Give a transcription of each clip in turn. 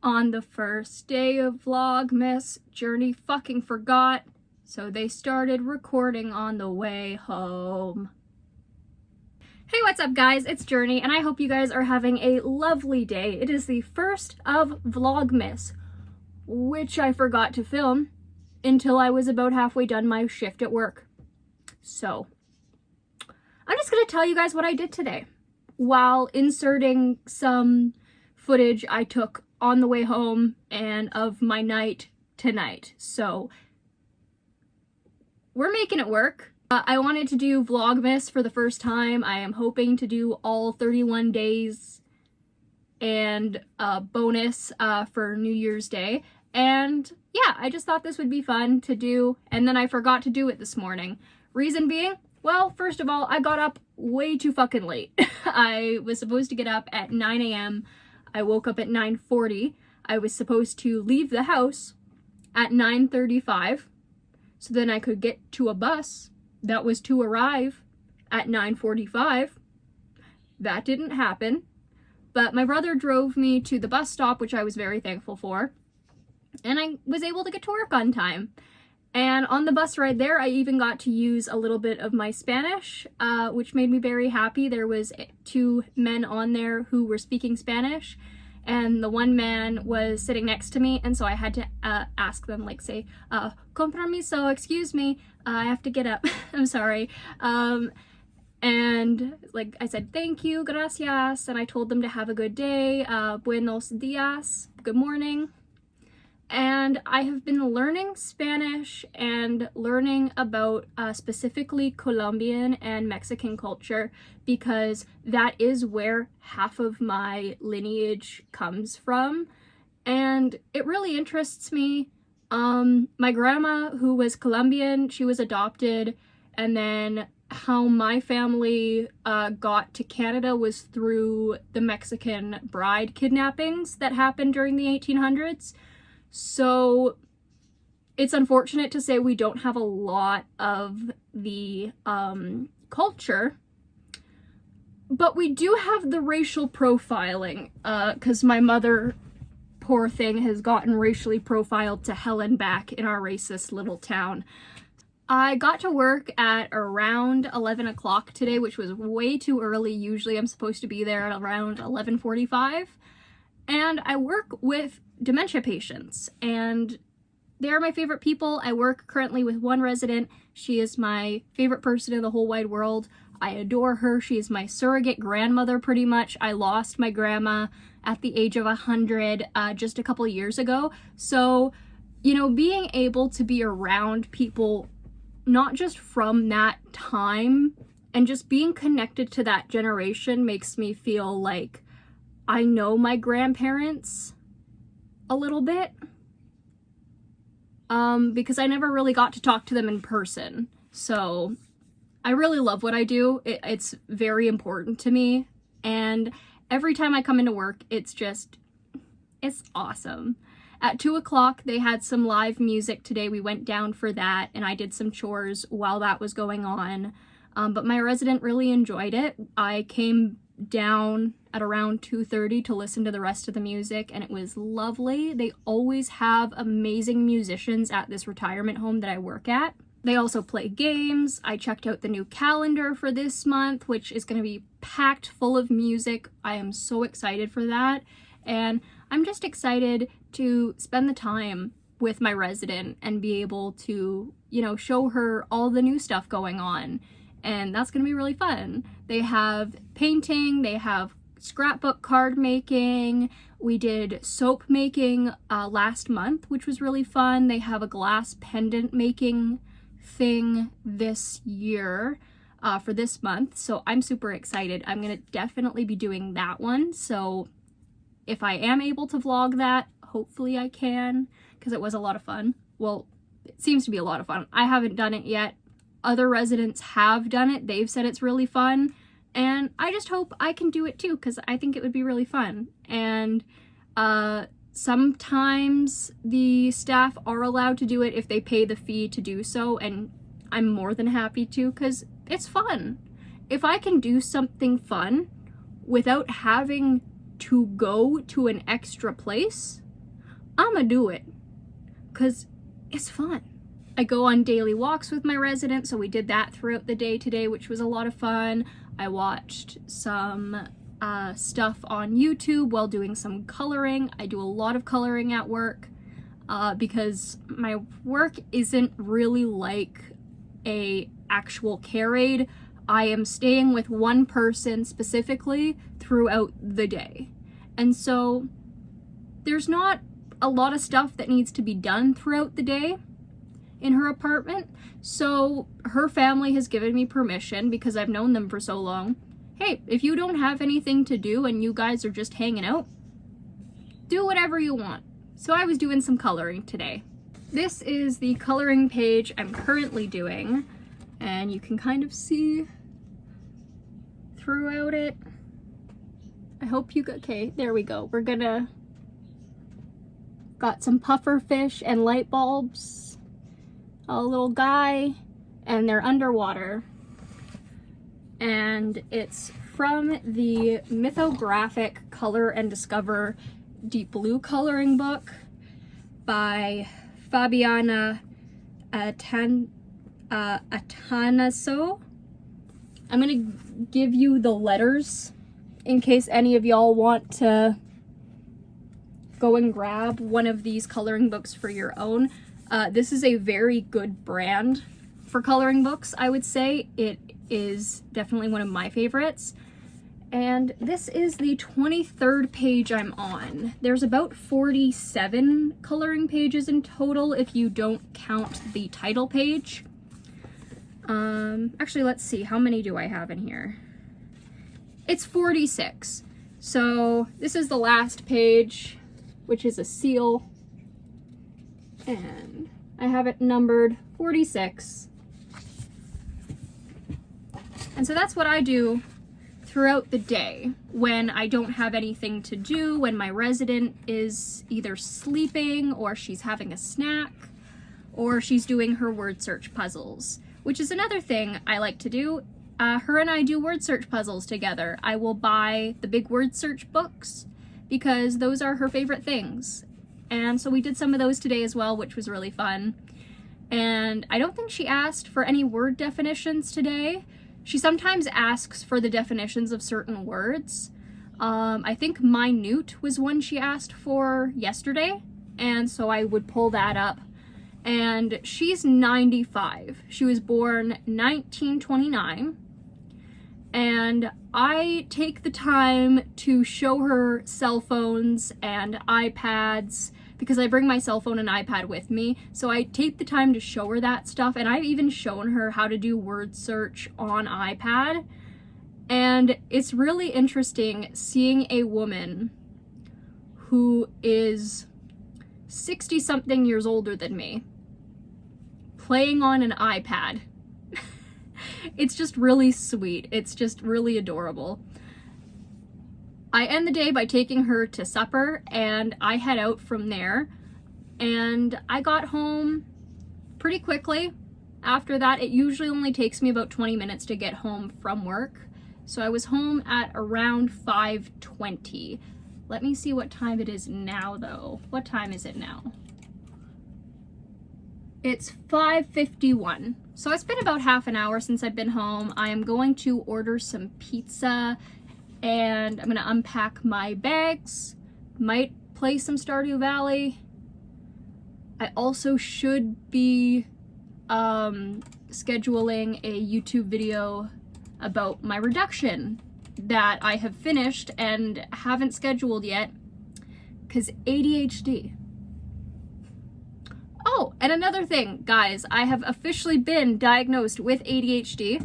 On the first day of Vlogmas, Journey fucking forgot, so they started recording on the way home. Hey, what's up guys? It's Journey, and I hope you guys are having a lovely day. It is the first of Vlogmas, which I forgot to film until I was about halfway done my shift at work. So, I'm just gonna tell you guys what I did today, while inserting some footage I took on the way home and of my night tonight. So we're making it work. I wanted to do Vlogmas for the first time. I am hoping to do all 31 days and a bonus for New Year's Day. And yeah, I just thought this would be fun to do, and then I forgot to do it this morning. Reason being, well, first of all, I got up way too fucking late. I was supposed to get up at 9 a.m. I woke up at 9:40. I was supposed to leave the house at 9:35, so then I could get to a bus that was to arrive at 9:45. That didn't happen, but my brother drove me to the bus stop, which I was very thankful for, and I was able to get to work on time. And on the bus ride there, I even got to use a little bit of my Spanish, which made me very happy. There was two men on there who were speaking Spanish, and the one man was sitting next to me, and so I had to ask them, like, say, con permiso, excuse me, I have to get up, I'm sorry. And like I said, thank you, gracias, and I told them to have a good day, buenos dias, good morning. And I have been learning Spanish and learning about specifically Colombian and Mexican culture, because that is where half of my lineage comes from, and it really interests me. My grandma, who was Colombian, she was adopted, and then how my family got to Canada was through the Mexican bride kidnappings that happened during the 1800s. So it's unfortunate to say we don't have a lot of the culture, but we do have the racial profiling, because my mother, poor thing, has gotten racially profiled to hell and back in our racist little town. I got to work at around 11 o'clock today, which was way too early. Usually I'm supposed to be there at around 11:45. And I work with dementia patients, and they're my favorite people. I work currently with one resident. She is my favorite person in the whole wide world. I adore her. She is my surrogate grandmother, pretty much. I lost my grandma at the age of 100 just a couple years ago. So, you know, being able to be around people not just from that time and just being connected to that generation makes me feel like I know my grandparents a little bit, because I never really got to talk to them in person. So I really love what I do. It's very important to me, and every time I come into work, it's awesome. At 2 o'clock, they had some live music today. We went down for that, and I did some chores while that was going on. But my resident really enjoyed it. I came down at around 2:30 to listen to the rest of the music, and it was lovely. They always have amazing musicians at this retirement home that I work at. They also play games. I checked out the new calendar for this month, which is going to be packed full of music. I am so excited for that, and I'm just excited to spend the time with my resident and be able to, you know, show her all the new stuff going on. And that's going to be really fun. They have painting, they have scrapbook card making, we did soap making last month, which was really fun. They have a glass pendant making thing this year for this month, so I'm super excited. I'm going to definitely be doing that one, so if I am able to vlog that, hopefully I can, because it was a lot of fun. Well, it seems to be a lot of fun. I haven't done it yet. Other residents have done it. They've said it's really fun, and I just hope I can do it too, because I think it would be really fun. And sometimes the staff are allowed to do it if they pay the fee to do so, and I'm more than happy to, because it's fun. If I can do something fun without having to go to an extra place, I'ma do it because it's fun. I go on daily walks with my residents, so we did that throughout the day today, which was a lot of fun. I watched some stuff on YouTube while doing some coloring. I do a lot of coloring at work because my work isn't really like a actual care aide. I am staying with one person specifically throughout the day. And so there's not a lot of stuff that needs to be done throughout the day in her apartment. So her family has given me permission, because I've known them for so long. Hey, if you don't have anything to do and you guys are just hanging out, do whatever you want. So I was doing some coloring today. This is the coloring page I'm currently doing, and you can kind of see throughout it. I hope you okay, there we go. Got some puffer fish and light bulbs, a little guy, and they're underwater. And it's from the Mythographic Color and Discover Deep Blue coloring book by Fabiana Atanaso. I'm gonna give you the letters in case any of y'all want to go and grab one of these coloring books for your own. This is a very good brand for coloring books, I would say. It is definitely one of my favorites. And this is the 23rd page I'm on. There's about 47 coloring pages in total if you don't count the title page. Actually, let's see, how many do I have in here? It's 46. So this is the last page, which is a seal. And I have it numbered 46. And so that's what I do throughout the day when I don't have anything to do, when my resident is either sleeping or she's having a snack or she's doing her word search puzzles, which is another thing I like to do. Her and I do word search puzzles together. I will buy the big word search books because those are her favorite things. And so we did some of those today as well, which was really fun. And I don't think she asked for any word definitions today. She sometimes asks for the definitions of certain words. I think minute was one she asked for yesterday, and so I would pull that up. And she's 95. She was born 1929. And I take the time to show her cell phones and iPads because I bring my cell phone and iPad with me. So I take the time to show her that stuff, and I've even shown her how to do word search on iPad. And it's really interesting seeing a woman who is 60-something years older than me playing on an iPad. It's just really sweet. It's just really adorable. I end the day by taking her to supper, and I head out from there. And I got home pretty quickly. After that, it usually only takes me about 20 minutes to get home from work. So I was home at around 5:20. Let me see what time it is now, though. What time is it now? It's 5:51. So it's been about half an hour since I've been home. I am going to order some pizza, and I'm gonna unpack my bags. Might play some Stardew Valley. I also should be scheduling a YouTube video about my reduction that I have finished and haven't scheduled yet because ADHD. Oh, and another thing, guys, I have officially been diagnosed with ADHD,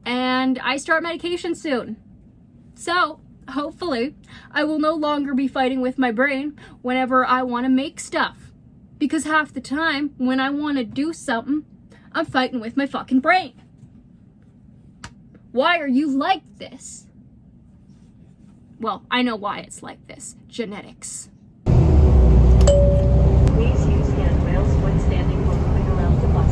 and I start medication soon. So, hopefully, I will no longer be fighting with my brain whenever I want to make stuff. Because half the time, when I want to do something, I'm fighting with my fucking brain. Why are you like this? Well, I know why it's like this. Genetics. Please use handrails when standing or moving around the bus.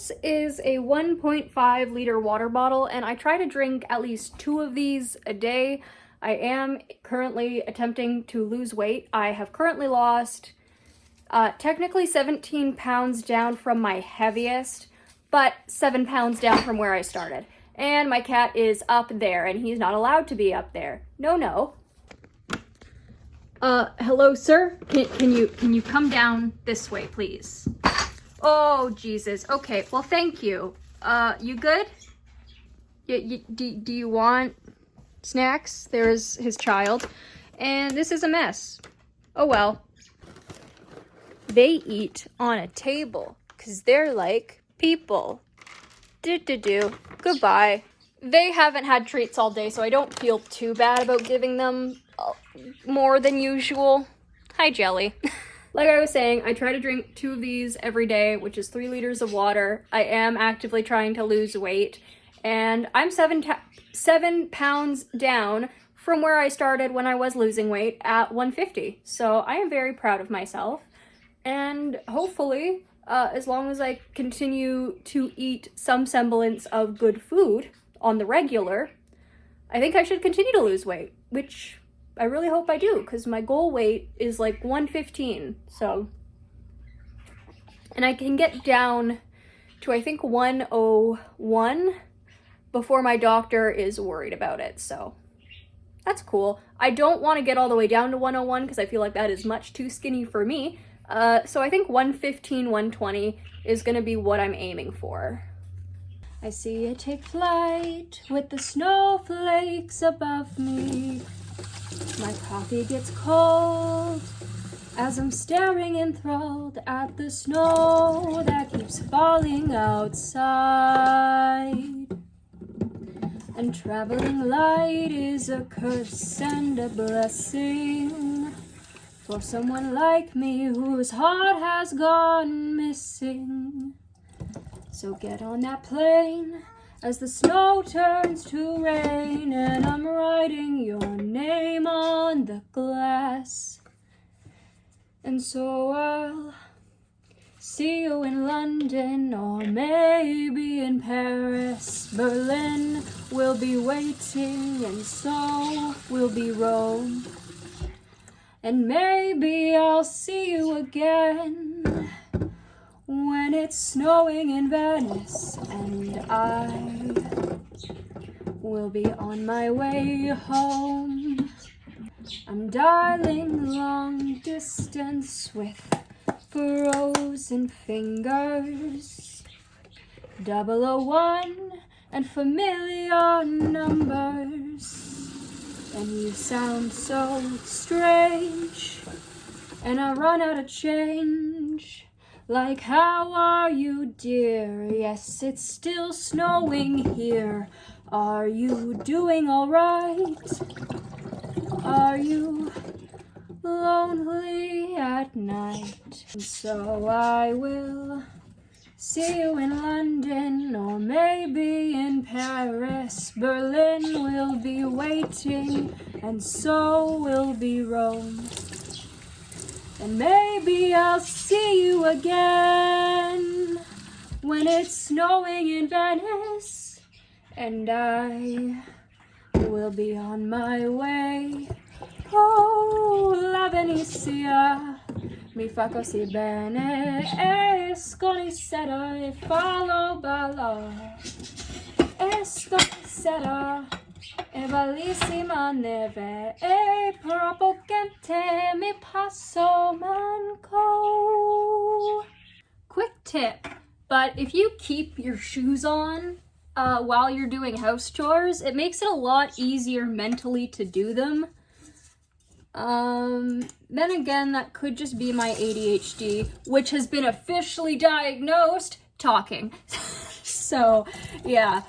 This is a 1.5 liter water bottle, and I try to drink at least 2 of these a day. I am currently attempting to lose weight. I have currently lost technically 17 pounds down from my heaviest, but 7 pounds down from where I started. And my cat is up there, and he's not allowed to be up there. No. Hello, sir? Can you come down this way, please? Oh, Jesus. Okay, well, thank you. You good? Do you want snacks? There's his child. And this is a mess. Oh, well. They eat on a table, because they're like people. Goodbye. They haven't had treats all day, so I don't feel too bad about giving them more than usual. Hi, Jelly. Like I was saying, I try to drink 2 of these every day, which is 3 liters of water. I am actively trying to lose weight, and I'm 7 pounds down from where I started when I was losing weight at 150. So I am very proud of myself, and hopefully, as long as I continue to eat some semblance of good food on the regular, I think I should continue to lose weight, which I really hope I do, because my goal weight is like 115, so. And I can get down to, I think, 101 before my doctor is worried about it, so that's cool. I don't want to get all the way down to 101 because I feel like that is much too skinny for me. So I think 115, 120 is gonna be what I'm aiming for. I see it take flight with the snowflakes above me. My coffee gets cold as I'm staring enthralled at the snow that keeps falling outside. And traveling light is a curse and a blessing for someone like me whose heart has gone missing. So get on that plane as the snow turns to rain, and I'm writing your name on the glass. And so I'll see you in London, or maybe in Paris. Berlin will be waiting, and so will be Rome. And maybe I'll see you again when it's snowing in Venice, and I will be on my way home. I'm dialing long distance with frozen fingers, 001 and familiar numbers. And you sound so strange, and I run out of change. Like, how are you, dear? Yes, it's still snowing here. Are you doing all right? Are you lonely at night? So I will see you in London, or maybe in Paris. Berlin will be waiting, and so will be Rome. And maybe I'll see you again when it's snowing in Venice, and I will be on my way. Oh, la Venezia, mi fa così bene, esconicera e fallo balla, esconicera e bellissima neve, e proprio gente mi passo manco. Quick tip, but if you keep your shoes on while you're doing house chores, it makes it a lot easier mentally to do them. Then again, that could just be my ADHD, which has been officially diagnosed talking. So, yeah,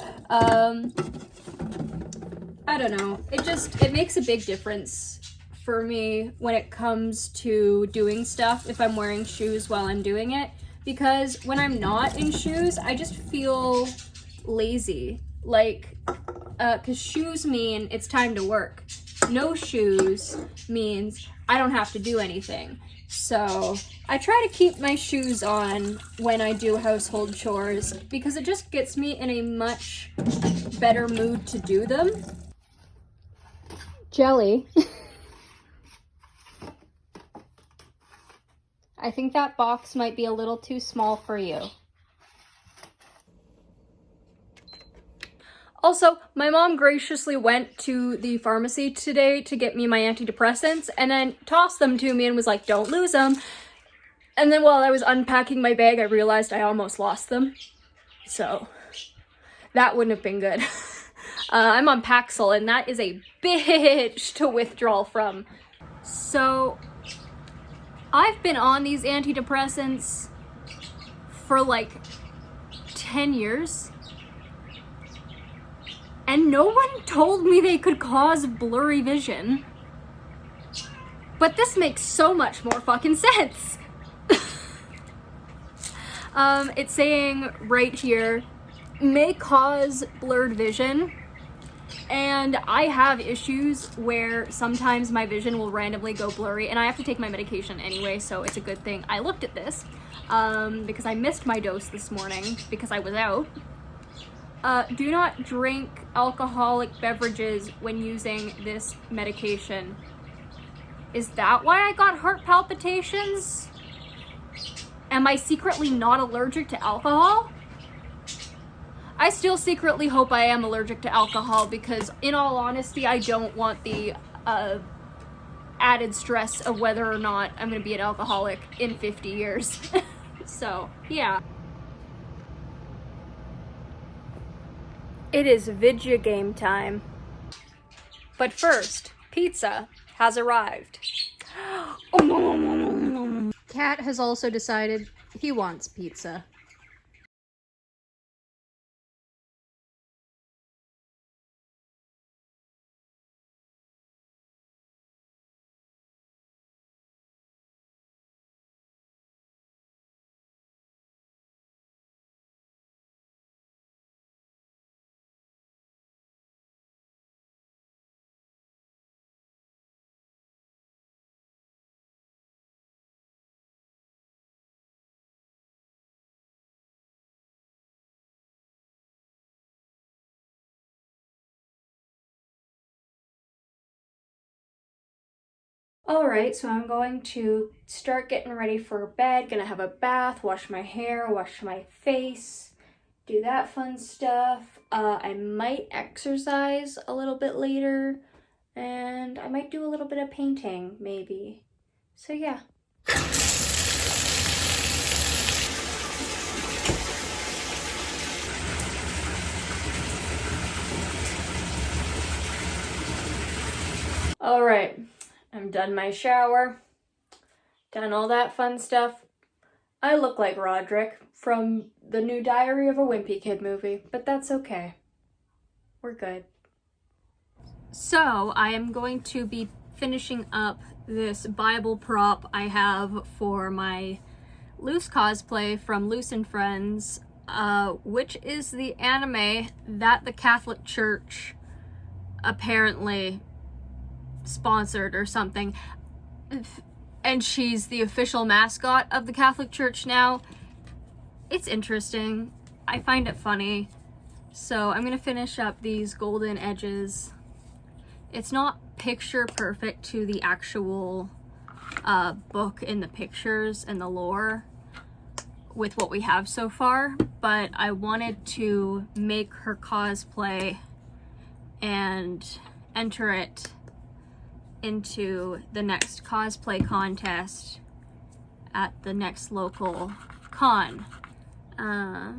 I don't know. It makes a big difference for me when it comes to doing stuff if I'm wearing shoes while I'm doing it, because when I'm not in shoes, I just feel lazy. Like, cause shoes mean it's time to work. No shoes means I don't have to do anything. So I try to keep my shoes on when I do household chores because it just gets me in a much better mood to do them. Jelly. I think that box might be a little too small for you. Also, my mom graciously went to the pharmacy today to get me my antidepressants and then tossed them to me and was like, don't lose them. And then while I was unpacking my bag, I realized I almost lost them. So that wouldn't have been good. I'm on Paxil and that is a bitch to withdraw from. So I've been on these antidepressants for like 10 years. And no one told me they could cause blurry vision. But this makes so much more fucking sense. It's saying right here, may cause blurred vision. And I have issues where sometimes my vision will randomly go blurry, and I have to take my medication anyway, so it's a good thing I looked at this, because I missed my dose this morning because I was out. Do not drink alcoholic beverages when using this medication. Is that why I got heart palpitations? Am I secretly not allergic to alcohol? I still secretly hope I am allergic to alcohol because, in all honesty, I don't want the added stress of whether or not I'm going to be an alcoholic in 50 years. So, yeah. It is video game time. But first, pizza has arrived. Cat has also decided he wants pizza. Alright, so I'm going to start getting ready for bed, gonna have a bath, wash my hair, wash my face, do that fun stuff. I might exercise a little bit later, and I might do a little bit of painting, maybe. So yeah. Alright. I'm done my shower, done all that fun stuff. I look like Roderick from the new Diary of a Wimpy Kid movie, but that's okay. We're good. So, I am going to be finishing up this Bible prop I have for my Luce cosplay from Luce and Friends, which is the anime that the Catholic Church apparently sponsored or something, and she's the official mascot of the Catholic Church now. It's interesting. I find it funny. So I'm gonna finish up these golden edges. It's not picture perfect to the actual book in the pictures and the lore with what we have so far, but I wanted to make her cosplay and enter it into the next cosplay contest at the next local con. I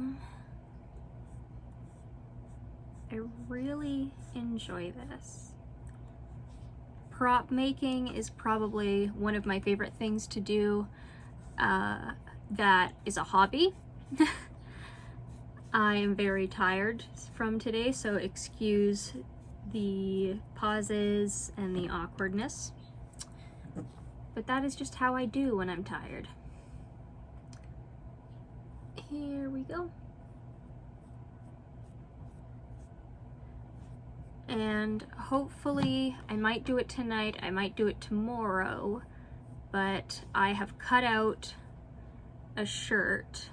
really enjoy this. Prop making is probably one of my favorite things to do that is a hobby. I am very tired from today, so excuse the pauses and the awkwardness, but that is just how I do when I'm tired. Here we go. And hopefully I might do it tonight, I might do it tomorrow, but I have cut out a shirt.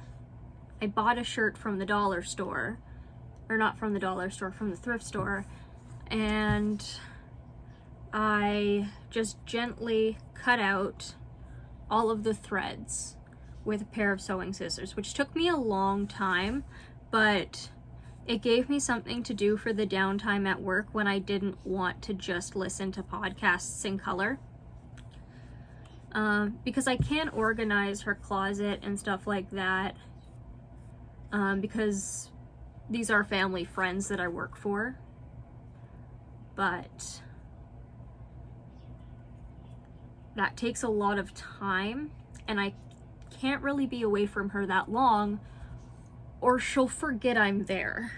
I bought a shirt from the dollar store, or not from the dollar store, from the thrift store, and I just gently cut out all of the threads with a pair of sewing scissors, which took me a long time, but it gave me something to do for the downtime at work when I didn't want to just listen to podcasts in color. Because I can't organize her closet and stuff like that, because these are family friends that I work for. But that takes a lot of time, and I can't really be away from her that long or she'll forget I'm there.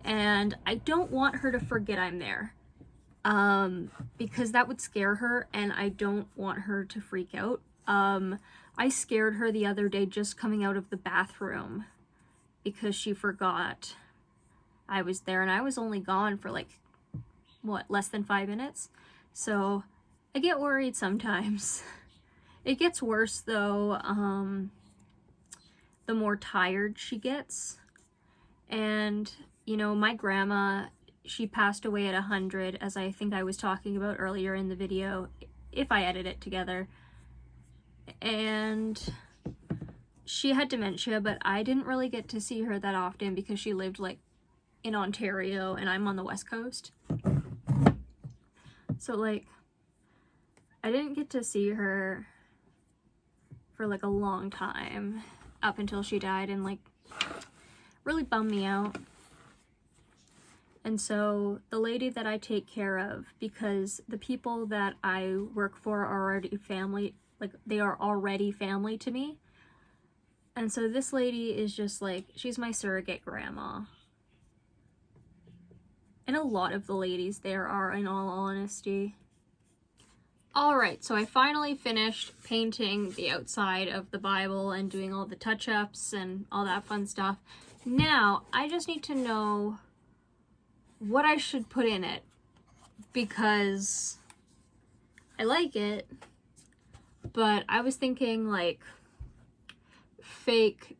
And I don't want her to forget I'm there, because that would scare her and I don't want her to freak out. I scared her the other day just coming out of the bathroom because she forgot I was there, and I was only gone for like, what, less than 5 minutes? So I get worried sometimes. It gets worse though, the more tired she gets. And, you know, my grandma, she passed away at 100, as I think I was talking about earlier in the video, if I edit it together. And she had dementia, but I didn't really get to see her that often because she lived like in Ontario and I'm on the West Coast. So like, I didn't get to see her for like a long time up until she died, and like really bummed me out. And so the lady that I take care of, because the people that I work for are already family, like they are already family to me. And so this lady is just like, she's my surrogate grandma. And a lot of the ladies there are, in all honesty. Alright, so I finally finished painting the outside of the Bible and doing all the touch-ups and all that fun stuff. Now, I just need to know what I should put in it, because I like it, but I was thinking like fake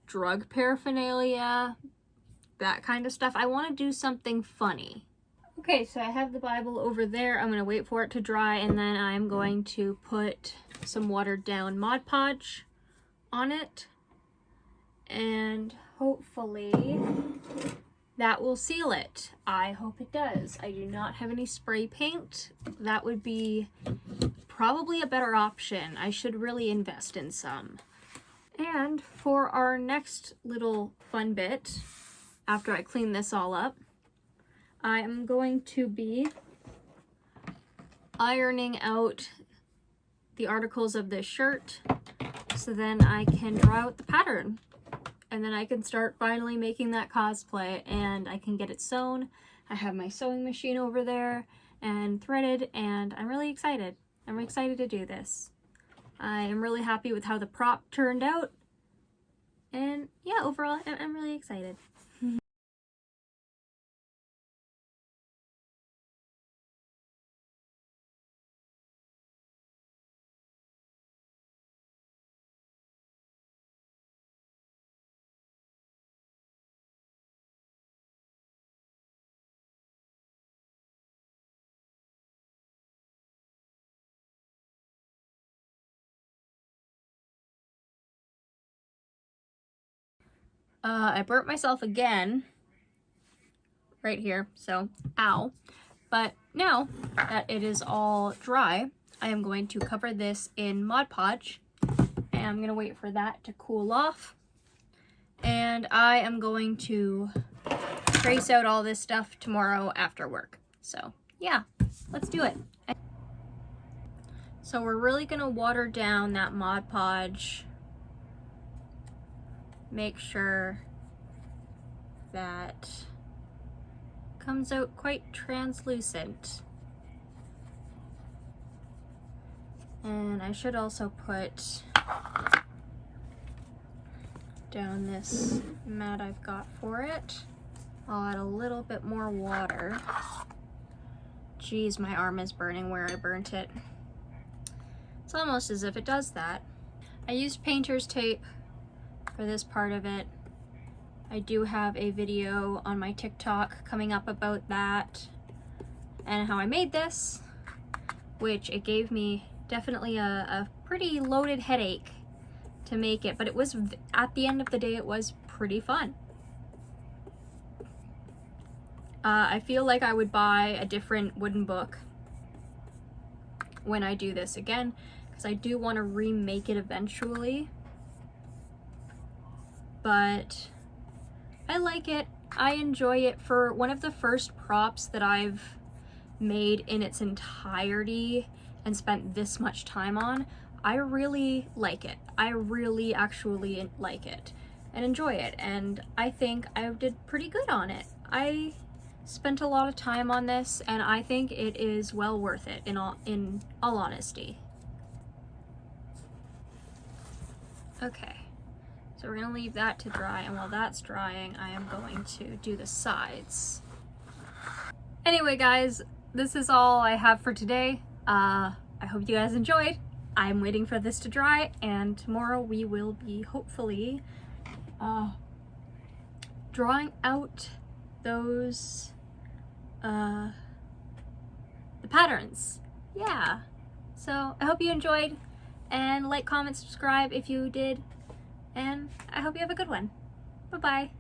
drug paraphernalia, that kind of stuff. I want to do something funny. Okay, so I have the Bible over there. I'm going to wait for it to dry, and then I'm going to put some watered down Mod Podge on it, and hopefully that will seal it. I hope it does. I do not have any spray paint. That would be probably a better option. I should really invest in some. And for our next little fun bit, after I clean this all up, I am going to be ironing out the articles of this shirt so then I can draw out the pattern. And then I can start finally making that cosplay, and I can get it sewn. I have my sewing machine over there and threaded, and I'm really excited. I'm excited to do this. I am really happy with how the prop turned out. And yeah, overall, I'm really excited. I burnt myself again right here, so ow. But now that it is all dry, I am going to cover this in Mod Podge, and I'm going to wait for that to cool off. And I am going to trace out all this stuff tomorrow after work. So yeah, let's do it. So we're really going to water down that Mod Podge. Make sure that comes out quite translucent. And I should also put down this mat I've got for it I'll add a little bit more water. Geez, my arm is burning where I burnt it. It's almost as if it does that. I used painter's tape for this part of it. I do have a video on my TikTok coming up about that and how I made this, which it gave me definitely a pretty loaded headache to make it, but it was, at the end of the day, it was pretty fun. I feel like I would buy a different wooden book when I do this again, because I do want to remake it eventually. But I like it. I enjoy it. For one of the first props that I've made in its entirety and spent this much time on, I really like it. I really actually like it and enjoy it, and I think I did pretty good on it. I spent a lot of time on this, and I think it is well worth it in all honesty. Okay, so we're gonna leave that to dry, and while that's drying, I am going to do the sides. Anyway, guys, this is all I have for today. I hope you guys enjoyed. I'm waiting for this to dry, and tomorrow we will be hopefully drawing out those the patterns. Yeah, so I hope you enjoyed, and like, comment, subscribe if you did, and I hope you have a good one. Bye bye.